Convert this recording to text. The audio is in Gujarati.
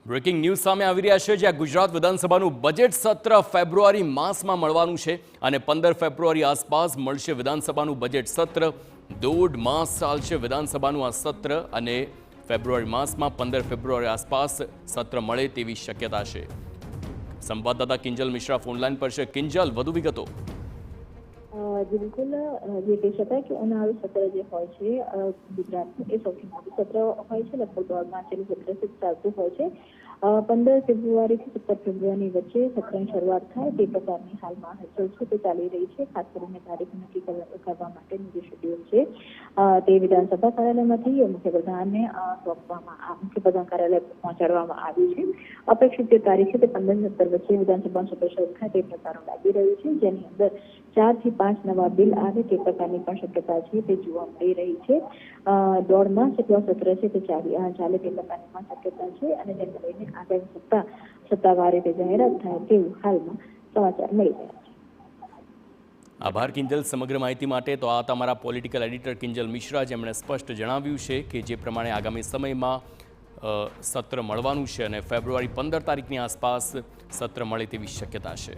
બ્રેકિંગ ન્યૂઝ સામે આવી રહ્યા છે, જ્યાં ગુજરાત વિધાનસભાનું બજેટ સત્ર ફેબ્રુઆરી માસમાં મળવાનું છે અને 15 ફેબ્રુઆરી આસપાસ મળશે વિધાનસભાનું બજેટ સત્ર। 1.5 માસ ચાલશે વિધાનસભાનું આ સત્ર અને ફેબ્રુઆરી માસમાં 15 ફેબ્રુઆરી આસપાસ સત્ર મળે તેવી શક્યતા છે। સંવાદદાતા કિંજલ મિશ્રા ફોનલાઈન પર છે। કિંજલ, વધુ વિગતો। બિલકુલ જે કહી શકાય કે ઉનાળુ સત્ર જે હોય છે ગુજરાતનું એ સૌથી મોટું સત્ર હોય છે। લગભગ 1.5 માસનું સત્ર ચાલતું હોય છે। 15 ફેબ્રુઆરીથી 17 ફેબ્રુઆરીની વચ્ચે સત્રની શરૂઆત થાય તે પ્રકારની હાલમાં હલચલ છે તે ચાલી રહી છે। ખાસ કરીને તારીખ નક્કી કરવા માટેનું જે શેડ્યુલ છે તે વિધાનસભા કાર્યાલયમાંથી મુખ્યપ્રધાનને મુખ્યપ્રધાન કાર્યાલય પહોંચાડવામાં આવ્યું છે। અપેક્ષિત જે તારીખ છે તે 15-17 વચ્ચે વિધાનસભાનું સત્ર શરૂ થાય તે પ્રકારનું લાગી રહ્યું છે, જેની અંદર 4 થી 5 નવા બિલ આવે તે પ્રકારની પણ શક્યતા છે તે જોવા મળી રહી છે। 1.5 માસ જેટલો સત્ર છે તે ચાલે તે પ્રકારની પણ શક્યતા છે અને જેને લઈને આગામી સત્તાવાર રીતે જાહેરાત થાય તેવું હાલમાં સમાચાર મળી રહ્યા છે। આભાર કિંજલ સમગ્ર માહિતી માટે। તો આ તમારા પોલિટિકલ એડિટર કિંજલ મિશ્રા, જેમણે સ્પષ્ટ જણાવ્યું છે કે જે પ્રમાણે આગામી સમયમાં સત્ર મળવાનું છે અને ફેબ્રુઆરી 15 તારીખની આસપાસ સત્ર મળે તેવી શક્યતા છે।